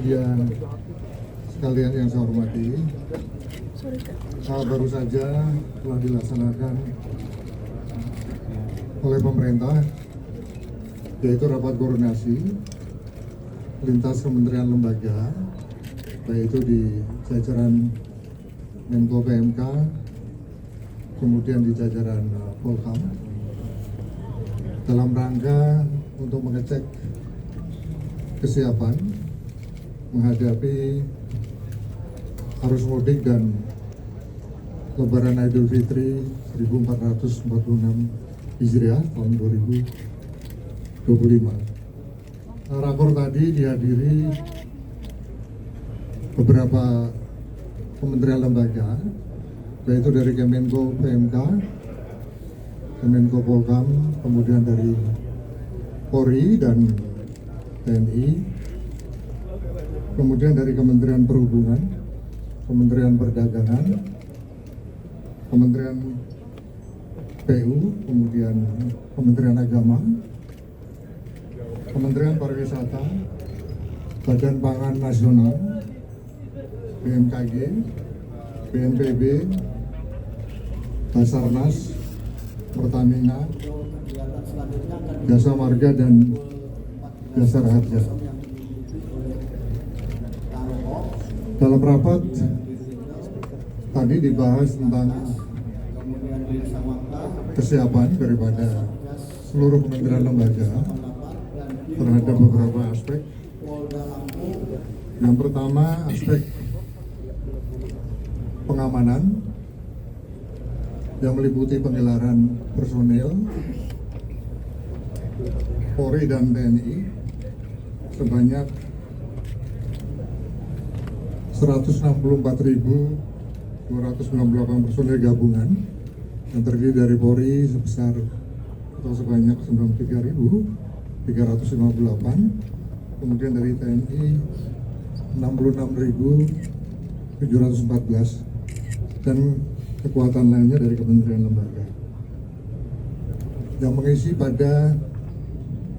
media sekalian yang saya hormati, baru saja telah dilaksanakan oleh pemerintah, yaitu rapat koordinasi lintas kementerian lembaga, baik itu di jajaran Menko PMK, kemudian di jajaran Polham, dalam rangka untuk mengecek kesiapan menghadapi arus mudik dan Lebaran Idul Fitri 1446 Hijriah tahun 2025. Rakor tadi dihadiri beberapa kementerian lembaga, yaitu dari Kemenko PMK, Kemenko Polhukam, kemudian dari Polri dan TNI, kemudian dari Kementerian Perhubungan, Kementerian Perdagangan, Kementerian PU, kemudian Kementerian Agama, Kementerian Pariwisata, Badan Pangan Nasional, BMKG, BNPB, Basarnas, Pertamina, Jasa Marga, dan Jasa Harja. Dalam rapat tadi dibahas tentang kesiapan daripada seluruh kementerian lembaga terhadap beberapa aspek. Yang pertama, aspek pengamanan yang meliputi penggelaran personil Polri dan TNI sebanyak 164.298 personil gabungan yang terdiri dari Polri sebesar atau sebanyak 93.358, kemudian dari TNI 66.714, dan kekuatan lainnya dari kementerian lembaga yang mengisi pada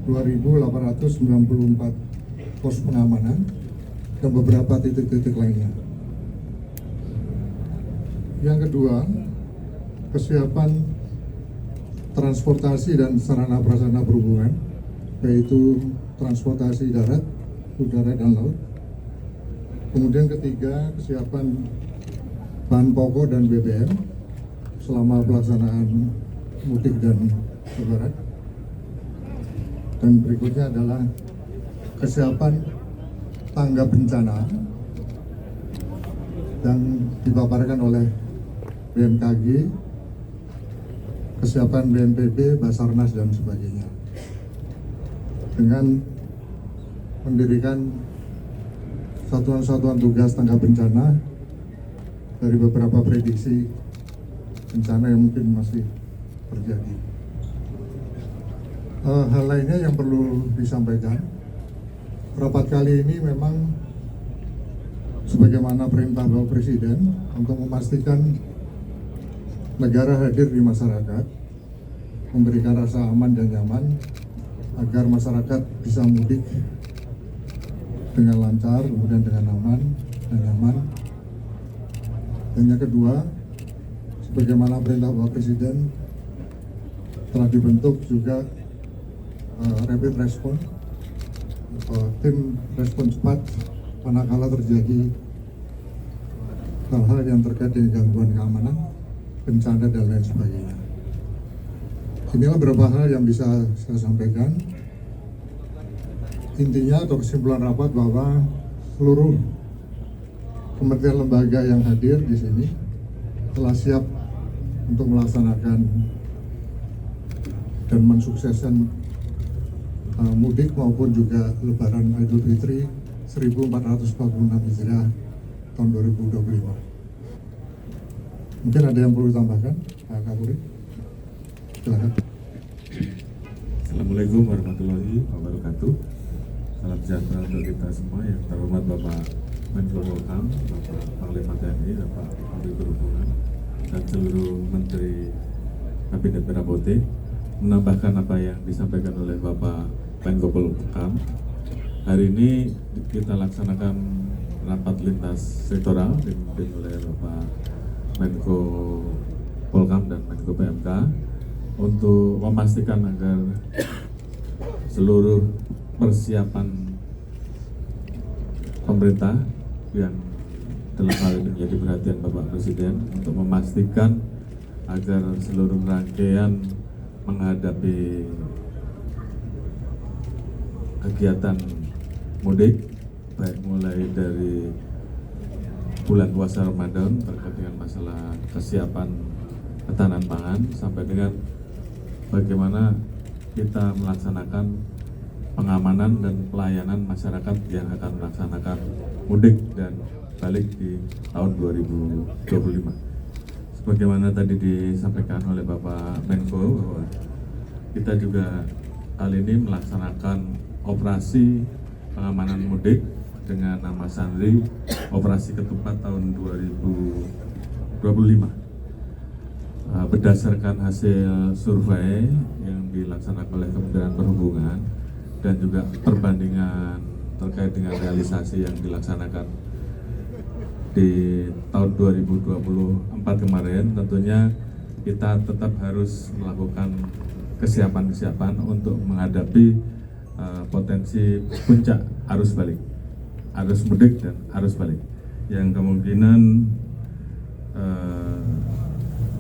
2.894 pos pengamanan dan beberapa titik-titik lainnya. Yang kedua, kesiapan transportasi dan sarana prasarana perhubungan, yaitu transportasi darat, udara, dan laut. Kemudian ketiga, kesiapan bahan pokok dan BBM selama pelaksanaan mudik dan lebaran. Dan berikutnya adalah kesiapan tangga bencana yang dipaparkan oleh BMKG, kesiapan BNPB, Basarnas, dan sebagainya, dengan mendirikan satuan-satuan tugas tangga bencana dari beberapa prediksi bencana yang mungkin masih terjadi. Hal lainnya yang perlu disampaikan, rapat kali ini memang sebagaimana perintah Bapak Presiden untuk memastikan negara hadir di masyarakat, memberikan rasa aman dan nyaman agar masyarakat bisa mudik dengan lancar, kemudian dengan aman dan nyaman. Dan yang kedua, sebagaimana perintah Bapak Presiden, telah dibentuk juga rapid response, tim respon cepat manakala terjadi hal-hal yang terkait dengan gangguan keamanan, bencana, dan lain sebagainya. Inilah beberapa hal yang bisa saya sampaikan. Intinya atau kesimpulan rapat bahwa seluruh kementerian lembaga yang hadir di sini telah siap untuk melaksanakan dan mensukseskan mudik maupun juga Lebaran Idul Fitri 1446 Hijriah tahun 2025. Mungkin ada yang perlu ditambahkan, Pak Kapolri? Silakan. Assalamualaikum warahmatullahi wabarakatuh. Salam sejahtera untuk kita semua. Yang terhormat Bapak Menko Polhukam, Bapak Panglima TNI, Bapak Menteri Perhubungan, dan seluruh Menteri Kabinet Merah Putih. Menambahkan apa yang disampaikan oleh Bapak Menko Polhukam, hari ini kita laksanakan rapat lintas sektoral dipimpin oleh Bapak Menko Polkam dan Menko PMK untuk memastikan agar seluruh persiapan pemerintah yang dalam hal ini menjadi perhatian Bapak Presiden untuk memastikan agar seluruh rangkaian menghadapi kegiatan mudik baik mulai dari bulan puasa Ramadan terkait dengan masalah kesiapan ketahanan pangan sampai dengan bagaimana kita melaksanakan pengamanan dan pelayanan masyarakat yang akan melaksanakan mudik dan balik di tahun 2025. Sebagaimana tadi disampaikan oleh Bapak Menko bahwa kita juga kali ini melaksanakan operasi pengamanan mudik dengan nama Sandri Operasi Ketupat tahun 2025. Berdasarkan hasil survei yang dilaksanakan oleh Kementerian Perhubungan dan juga perbandingan terkait dengan realisasi yang dilaksanakan di tahun 2024 kemarin, tentunya kita tetap harus melakukan kesiapan-kesiapan untuk menghadapi potensi puncak arus balik, arus mudik dan arus balik yang kemungkinan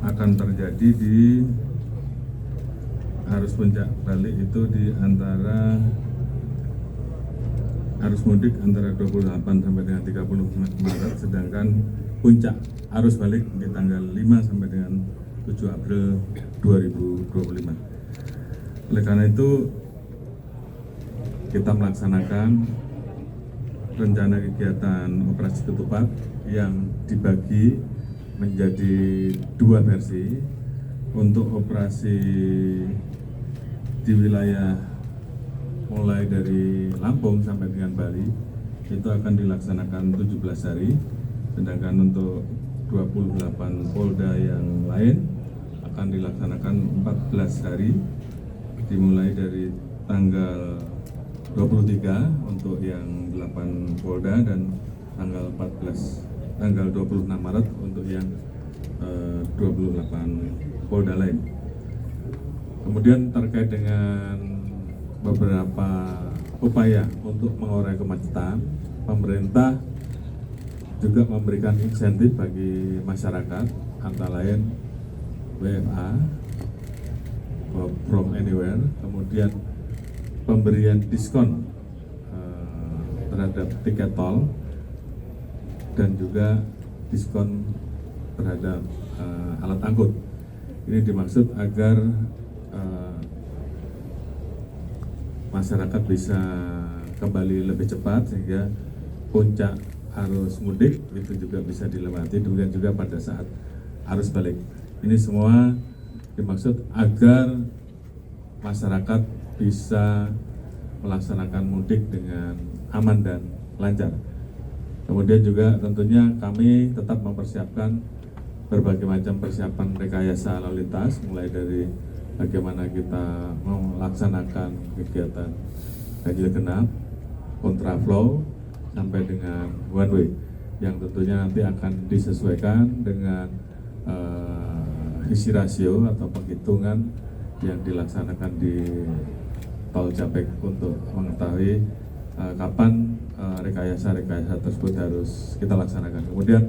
akan terjadi di arus puncak balik itu di antara arus mudik antara 28 sampai dengan 30 Maret, sedangkan puncak arus balik di tanggal 5 sampai dengan 7 April 2025. Oleh karena itu kita melaksanakan rencana kegiatan operasi ketupat yang dibagi menjadi dua versi. Untuk operasi di wilayah mulai dari Lampung sampai dengan Bali itu akan dilaksanakan 17 hari, sedangkan untuk 28 Polda yang lain akan dilaksanakan 14 hari dimulai dari tanggal 23 untuk yang 8 Polda dan tanggal 26 Maret untuk yang 28 Polda lain. Kemudian terkait dengan beberapa upaya untuk mengurai kemacetan, pemerintah juga memberikan insentif bagi masyarakat, antara lain WFA, from anywhere, kemudian pemberian diskon terhadap tiket tol dan juga diskon terhadap alat angkut. Ini dimaksud agar masyarakat bisa kembali lebih cepat sehingga puncak arus mudik itu juga bisa dilewati, kemudian juga pada saat arus balik. Ini semua dimaksud agar masyarakat bisa melaksanakan mudik dengan aman dan lancar. Kemudian juga tentunya kami tetap mempersiapkan berbagai macam persiapan rekayasa lalu lintas, mulai dari bagaimana kita melaksanakan kegiatan ganjil genap, kontraflow, sampai dengan one way yang tentunya nanti akan disesuaikan dengan isi rasio atau penghitungan yang dilaksanakan di tol Japek untuk mengetahui kapan rekayasa tersebut harus kita laksanakan. Kemudian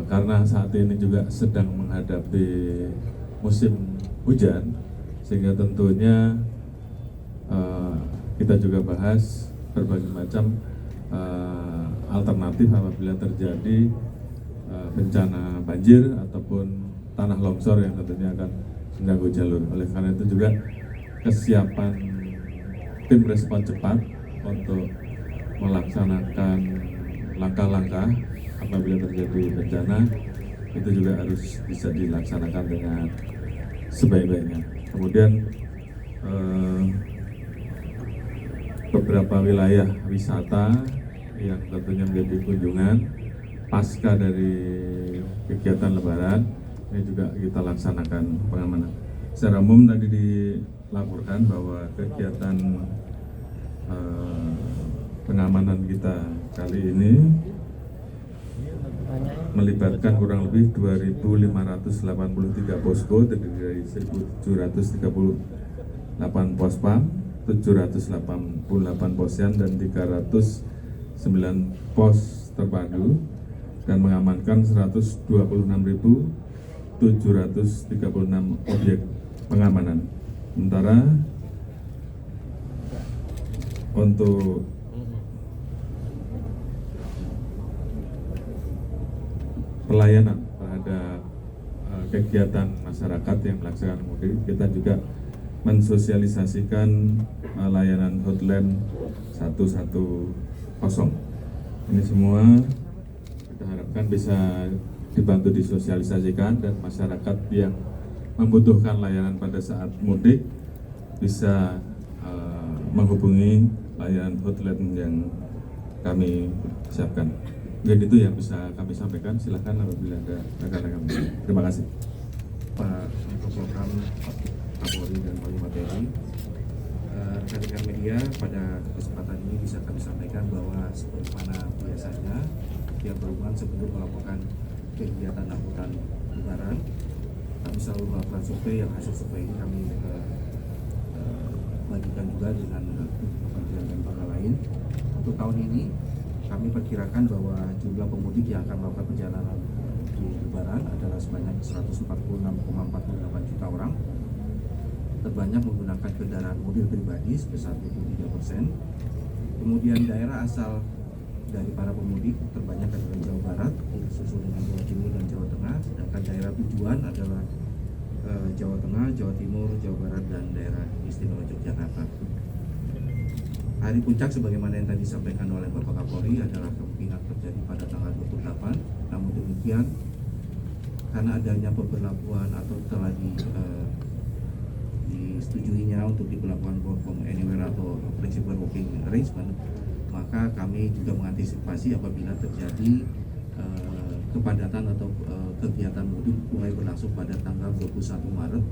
karena saat ini juga sedang menghadapi musim hujan, sehingga tentunya kita juga bahas berbagai macam alternatif apabila terjadi bencana banjir ataupun tanah longsor yang tentunya akan mengganggu jalur. Oleh karena itu juga kesiapan tim respon cepat untuk melaksanakan langkah-langkah apabila terjadi bencana itu juga harus bisa dilaksanakan dengan sebaik-baiknya. Kemudian beberapa wilayah wisata yang tentunya menjadi kunjungan pasca dari kegiatan Lebaran ini juga kita laksanakan pengamanan. Secara umum tadi dilaporkan bahwa kegiatan pengamanan kita kali ini melibatkan kurang lebih 2.583 posko terdiri dari 1.738 pospam, 788 posyan dan 309 pos terpadu dan mengamankan 126.736 objek pengamanan. Sementara untuk pelayanan terhadap kegiatan masyarakat yang melaksanakan mudik, kita juga mensosialisasikan layanan hotline 110. Ini semua kita harapkan bisa dibantu disosialisasikan dan masyarakat yang membutuhkan layanan pada saat mudik bisa menghubungi layanan hotline yang kami siapkan. Mungkin itu yang bisa kami sampaikan. Silakan apabila ada rekan-rekan. Terima kasih. Pak Menko Polhukam, Kapolri dan Panglima TNI, rekan-rekan media, pada kesempatan ini bisa kami sampaikan bahwa sebagaimana biasanya tiap berhubungan sebelum melakukan kegiatan angkutan lebaran, kami selalu melakukan survei. Yang hasil survei ini kami bagikan juga dengan kementerian dan lembaga lain. Untuk tahun ini kami perkirakan bahwa jumlah pemudik yang akan melakukan perjalanan di lebaran adalah sebanyak 146,48 juta orang. Terbanyak menggunakan kendaraan mobil pribadi sebesar 23%. Kemudian daerah asal dari para pemudik terbanyak adalah Jawa Barat, disusul dengan Jawa Timur dan Jawa Tengah. Sedangkan daerah tujuan adalah Jawa Tengah, Jawa Timur, Jawa Barat, dan daerah istimewa Yogyakarta. Hari puncak sebagaimana yang tadi disampaikan oleh Bapak Kapolri adalah kemungkinan terjadi pada tanggal 28. Namun demikian, karena adanya pemberlakuan atau telah disetujuinya untuk diberlakukan work from anywhere atau flexible working arrangement, maka kami juga mengantisipasi apabila terjadi kepadatan atau kegiatan mudik mulai berlangsung pada tanggal 21 Maret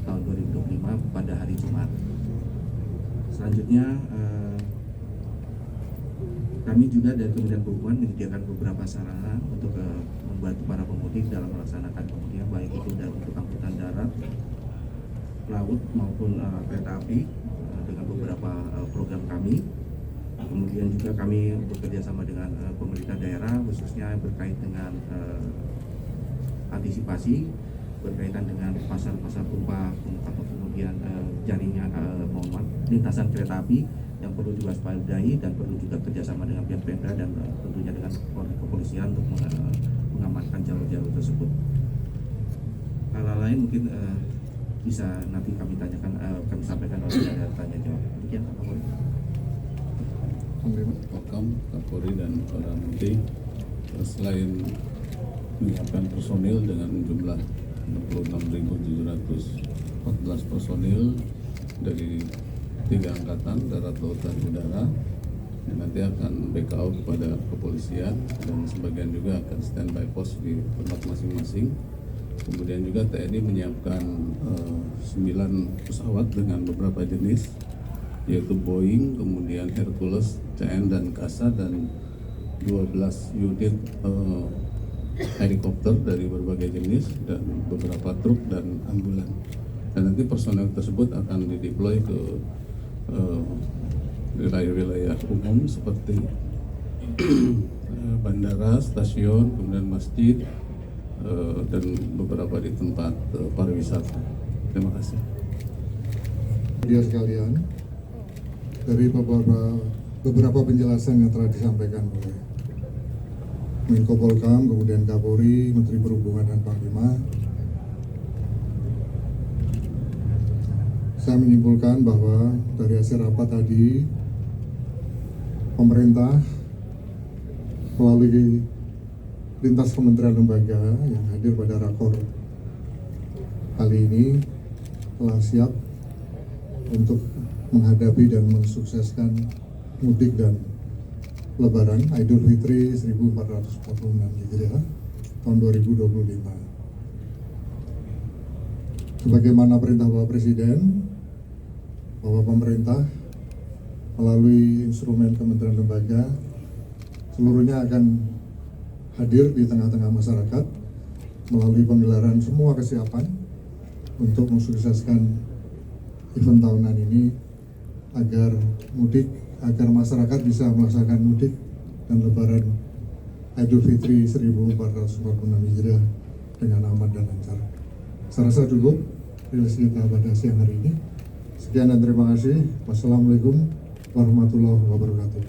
tahun 2025 pada hari Jumat. Selanjutnya, kami juga dari Kementerian Perhubungan menyediakan beberapa sarana untuk membantu para pemudik dalam melaksanakan kemudian baik itu dari untuk angkutan darat, laut maupun kereta api dengan beberapa program kami. Kemudian juga kami bekerja sama dengan pemerintah daerah khususnya berkait dengan antisipasi berkaitan dengan pasar-pasar tumpah atau kemudian jaringan lintasan kereta api yang perlu diwaspadai dan perlu juga kerjasama dengan pihak Pemda dan tentunya dengan kepolisian untuk mengamankan jalur-jalur tersebut. Hal lain mungkin bisa nanti kami tanyakan, kami sampaikan oleh ada tanya jawab. Demikian Pak Kapolri. Polhukam, Kapolri dan para menteri, selain menyiapkan personil dengan jumlah 66.714 personil dari 3 angkatan darat, laut, dan udara, yang nanti akan backup kepada kepolisian dan sebagian juga akan standby pos di tempat masing-masing. Kemudian juga TNI menyiapkan 9 pesawat dengan beberapa jenis, yaitu Boeing, kemudian Hercules, CN dan KASA, dan 12 unit helikopter dari berbagai jenis dan beberapa truk dan ambulan. Dan nanti personel tersebut akan dideploy ke wilayah-wilayah umum seperti bandara, stasiun, kemudian masjid, dan beberapa di tempat pariwisata. Terima kasih. Media sekalian, dari beberapa penjelasan yang telah disampaikan oleh Menko Polhukam, kemudian Kapolri, Menteri Perhubungan dan Panglima, saya menyimpulkan bahwa dari hasil rapat tadi, pemerintah melalui lintas kementerian lembaga yang hadir pada rakor kali ini telah siap untuk menghadapi dan mensukseskan mudik dan Lebaran Idul Fitri 1446 Hijriah tahun 2025. Sebagaimana perintah Bapak Presiden bahwa pemerintah melalui instrumen kementerian lembaga, seluruhnya akan hadir di tengah-tengah masyarakat melalui penggelaran semua kesiapan untuk mensukseskan event tahunan ini agar masyarakat bisa melaksanakan mudik dan lebaran Idul Fitri 1446 Hijriah dengan aman dan lancar. Saya rasa cukup rilis kita pada siang hari ini. Sekian dan terima kasih. Wassalamualaikum warahmatullahi wabarakatuh.